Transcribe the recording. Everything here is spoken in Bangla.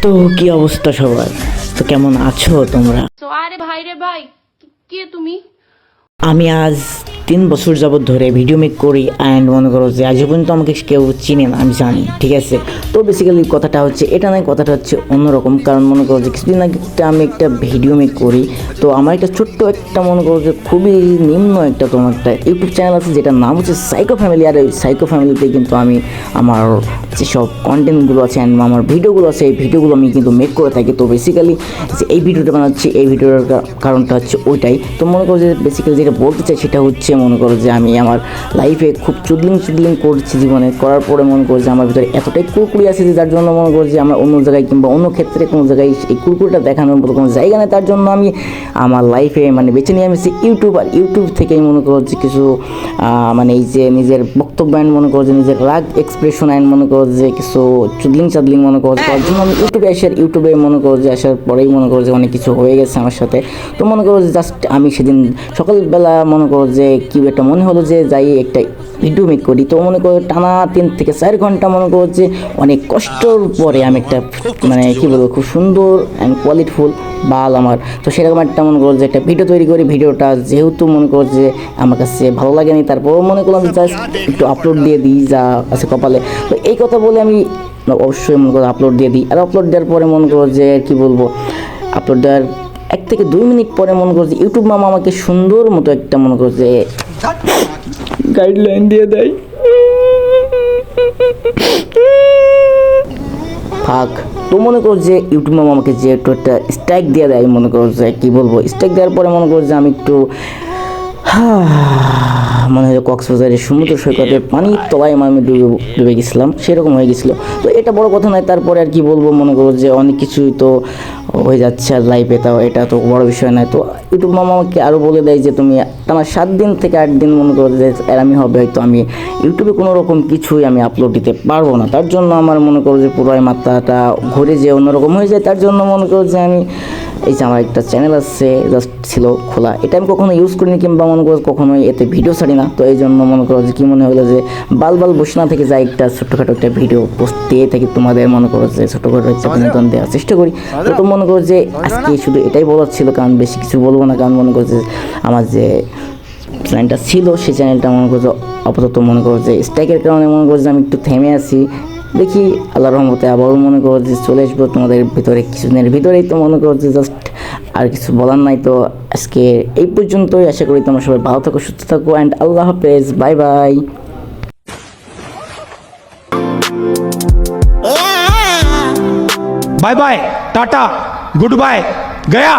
তো কি অবস্থা সবার? তো কেমন আছো তোমরা? আরে ভাই রে ভাই, কে তুমি? আমি আজ 3 বছর যাবত ধরে ভিডিও মেক করি অ্যান্ড মনে করো যে আজ পর্যন্ত আমাকে কেউ চিনে না, আমি জানি, ঠিক আছে। তো বেসিক্যালি কথাটা হচ্ছে এটা নয়, কথাটা হচ্ছে অন্যরকম। কারণ মনে করো যে কিছুদিন আগে আমি একটা ভিডিও মেক করি, তো আমার একটা ছোট্ট একটা মনে করো যে খুবই নিম্ন একটা তোমার একটা ইউটিউব চ্যানেল আছে যেটার নাম হচ্ছে সাইকো ফ্যামিলি। আর এই সাইকো ফ্যামিলিতে কিন্তু আমি আমার যেসব কন্টেন্টগুলো আছে অ্যান্ড আমার ভিডিওগুলো আছে, এই ভিডিওগুলো আমি কিন্তু মেক করে থাকি। তো বেসিক্যালি যে এই ভিডিওটা বানাচ্ছি, এই ভিডিওর কারণটা হচ্ছে ওইটাই। তো মনে করো যে বেসিক্যালি যেটা বলতে চাই সেটা হচ্ছে মনে করো যে আমি আমার লাইফে খুব চুদলিং করছি জীবনে, করার পরে মনে করো যে আমার ভিতরে এতটাই কুরকুরি আছে যে যার জন্য মনে করো যে আমার অন্য জায়গায় কিংবা অন্য ক্ষেত্রে কোনো জায়গায় এই কুরকুরিটা দেখানোর মতো কোনো জায়গা নেই। তার জন্য আমি আমার লাইফে মানে বেছে নিয়ে আমি ইউটিউব, আর ইউটিউব থেকেই মনে করো যে কিছু মানে এই যে নিজের বক্তব্য আইন মনে করো যে নিজের রাগ এক্সপ্রেশন আইন মনে করো যে কিছু চুদলিং মনে করো তার জন্য আমি ইউটিউবে মনে করো যে আসার পরেই মনে করো যে অনেক কিছু হয়ে গেছে আমার সাথে। তো মনে করো যে জাস্ট আমি সেদিন সকালবেলা মনে করো যে কি একটা মনে হলো যে যাই একটা ভিডিও মেক করি। তো মনে করো টানা 3 থেকে 4 ঘন্টা মনে করো যে অনেক কষ্টর পরে আমি একটা মানে কি বলবো খুব সুন্দর অ্যান্ড কোয়ালিটিফুল বাল আমার, তো সেরকম একটা মনে করো যে একটা ভিডিও তৈরি করি। ভিডিওটা যেহেতু মনে করো যে আমার কাছে ভালো লাগেনি, তারপরও মনে করলাম যে জাস্ট একটু আপলোড দিয়ে দিই যা আছে কপালে। তো এই কথা বলে আমি অবশ্যই মনে করো আপলোড দিয়ে দিই। আর আপলোড দেওয়ার পরে মনে করো যে কি বলবো, আপলোড দেওয়ার 1 থেকে 2 মিনিট পরে মনে করো যে ইউটিউব মামা আমাকে সুন্দর মতো একটা মনে করো যে গাইডলাইন দিয়ে দেয়। থাক, তো মনে করো যে ইউটিউব মামা আমাকে যে একটু একটা স্ট্রাইক দিয়ে দেয়, মনে করো যে কী বলবো, স্ট্রাইক দেওয়ার পরে মনে করো যে আমি একটু মনে হয় কক্সবাজারের সমুদ্র সৈকতে পানির তলায় আমি ডুবে গেছিলাম, সেরকম হয়ে গেছিলো। তো এটা বড় কথা নয়, তারপরে আর কি বলবো, মনে করো যে অনেক কিছুই তো হয়ে যাচ্ছে আর লাইফে, তাও এটা তো বড় বিষয় নয়। তো ইউটিউব মামা আমাকে আরও বলে দেয় যে তুমি আমার 7 দিন থেকে 8 দিন মনে করো যে আমি হবে হয়তো আমি ইউটিউবে কোনো রকম কিছুই আমি আপলোড দিতে পারবো না। তার জন্য আমার মনে করো যে পুরো মাথাটা ঘুরে যে অন্যরকম হয়ে যায়। তার জন্য মনে করো যে আমি এই যে আমার একটা চ্যানেল আছে জাস্ট ছিল খোলা, এটা আমি কখনো ইউজ করিনি কিংবা মনে করো কখনোই এতে ভিডিও ছাড়ি না। তো এই জন্য মনে করো যে কী মনে হলো যে বাল বসে না থেকে যাই একটা ছোট্টখাটো একটা ভিডিও পোস্ট দিয়ে থাকি, তোমাদের মনে করো যে ছোটোখাটো একটা বিনোদন দেওয়ার চেষ্টা করি। তো মনে করো যে আজকে শুধু এটাই বলার ছিল, কারণ বেশি কিছু বলবো না। কারণ মনে করো যে আমার যে চ্যানেলটা ছিল সেই চ্যানেলটা মনে করো আপাতত মনে করো যে স্ট্রাইকের কারণে মনে করো যে আমি একটু থেমে আছি। দেখি আল্লাহর রহমতে আবারও মনে করো যে চলে আসবো তোমাদের ভিতরে কিছুদিনের ভিতরেই। তো মনে করো যে জাস্ট আর কিছু বলার নাই। তো আজকে এই পর্যন্তই, আশা করি তোমরা সবাই ভালো থাকো, সুস্থ থাকো, অ্যান্ড আল্লাহ হাফেজ, bye bye. Bye bye tata goodbye गया।